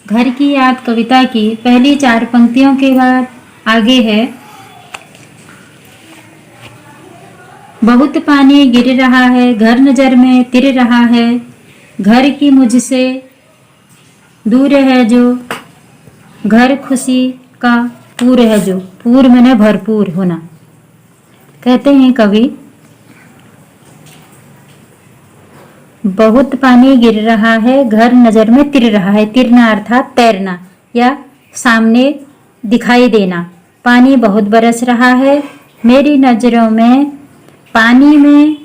घर की याद कविता की पहली 4 पंक्तियों के बाद आगे है। बहुत पानी गिर रहा है, घर नजर में तिर रहा है, घर की मुझसे दूर है जो, घर खुशी का पूर है जो। पूर माने भरपूर होना। कहते हैं कवि, बहुत पानी गिर रहा है, घर नजर में तिर रहा है। तिरना अर्थात तैरना या सामने दिखाई देना। पानी बहुत बरस रहा है, मेरी नजरों में पानी में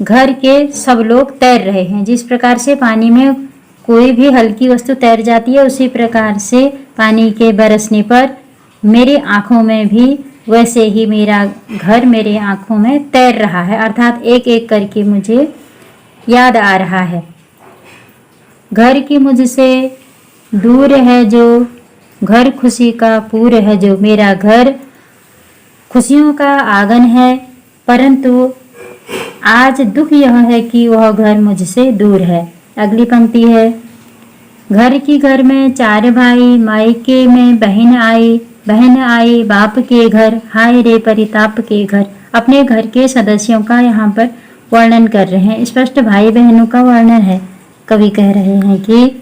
घर के सब लोग तैर रहे हैं। जिस प्रकार से पानी में कोई भी हल्की वस्तु तैर जाती है, उसी प्रकार से पानी के बरसने पर मेरी आंखों में भी वैसे ही मेरा घर मेरे आंखों में तैर रहा है। अर्थात एक एक करके मुझे याद आ रहा है। घर की मुझसे दूर है जो, घर खुशी का पूर है जो। मेरा घर खुशियों का आंगन है, परंतु आज दुख यह है कि वह घर मुझसे दूर है। अगली पंक्ति है, घर की घर में 4 भाई, मायके में बहन आई बाप के घर, हाय रे परिताप के घर। अपने घर के सदस्यों का यहाँ पर वर्णन कर रहे हैं। स्पष्ट भाई बहनों का वर्णन है। कवि कह रहे हैं कि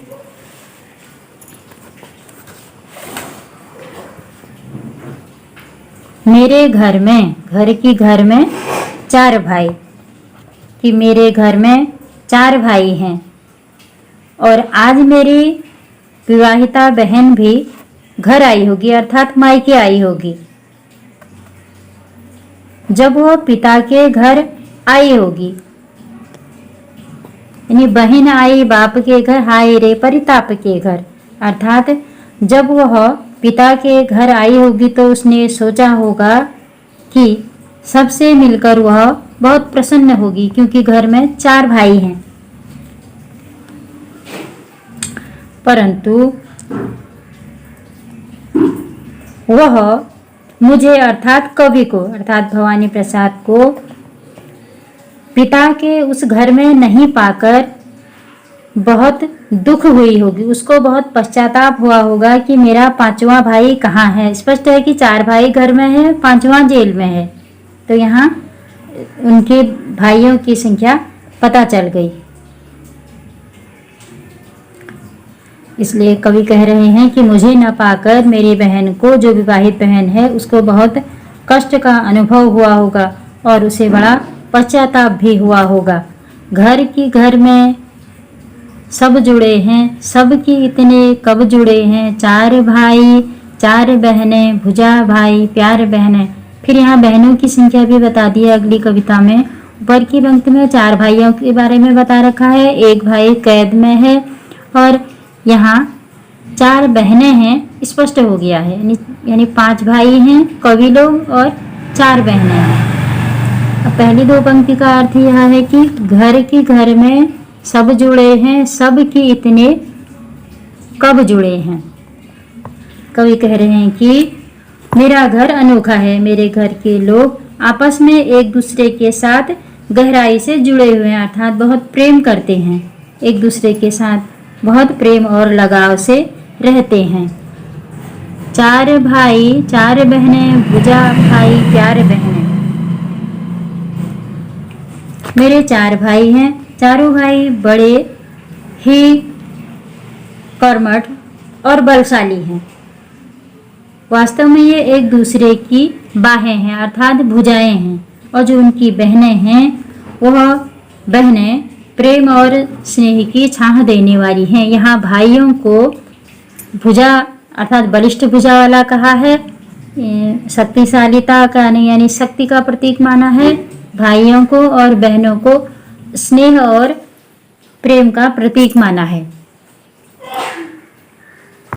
मेरे घर में, घर की घर में 4 भाई, कि मेरे घर में 4 भाई हैं और आज मेरी विवाहिता बहन भी घर आई होगी, अर्थात मायके आई होगी। जब वह पिता के घर आई होगी, यानी बहन आई बाप के घर, हाय रे परिताप के घर। अर्थात जब वह पिता के घर आई होगी तो उसने सोचा होगा कि सबसे मिलकर वह बहुत प्रसन्न होगी, क्योंकि घर में 4 भाई हैं। परंतु वह मुझे अर्थात कवि को, अर्थात भवानी प्रसाद को पिता के उस घर में नहीं पाकर बहुत दुख हुई होगी। उसको बहुत पश्चाताप हुआ होगा कि मेरा 5वां भाई कहाँ है। स्पष्ट है कि 4 भाई घर में है, 5वां जेल में है। तो यहाँ उनके भाइयों की संख्या पता चल गई। इसलिए कवि कह रहे हैं कि मुझे न पाकर मेरी बहन को, जो विवाहित बहन है, उसको बहुत कष्ट का अनुभव हुआ होगा और उसे बड़ा पश्चाताप भी हुआ होगा। घर की घर में सब जुड़े हैं, सबकी इतने कब जुड़े हैं। 4 भाई 4 बहनें, भुजा भाई प्यार बहनें। फिर यहाँ बहनों की संख्या भी बता दी है अगली कविता में। ऊपर की पंक्ति में 4 भाइयों के बारे में बता रखा है, 1 भाई कैद में है और यहाँ 4 बहनें हैं। स्पष्ट हो गया है, यानी 5 भाई हैं कवि लोग और 4 बहनें हैं। अब पहली 2 पंक्ति का अर्थ यह है कि घर की घर में सब जुड़े हैं, सब की इतने कब जुड़े हैं। कवि कह रहे हैं कि मेरा घर अनोखा है, मेरे घर के लोग आपस में एक दूसरे के साथ गहराई से जुड़े हुए हैं, अर्थात बहुत प्रेम करते हैं, एक दूसरे के साथ बहुत प्रेम और लगाव से रहते हैं। 4 भाई 4 बहनें, भुजा भाई प्यार बहनें। मेरे 4 भाई हैं, चारों भाई बड़े ही कर्मठ और बलशाली हैं। वास्तव में ये एक दूसरे की बाहें हैं, अर्थात भुजाएं हैं। और जो उनकी बहनें हैं, वह बहनें प्रेम और स्नेह की छाह देने वाली हैं। यहाँ भाइयों को भुजा अर्थात बलिष्ठ भुजा वाला कहा है, शक्तिशालीता का नहीं, यानी शक्ति का प्रतीक माना है भाइयों को, और बहनों को स्नेह और प्रेम का प्रतीक माना है।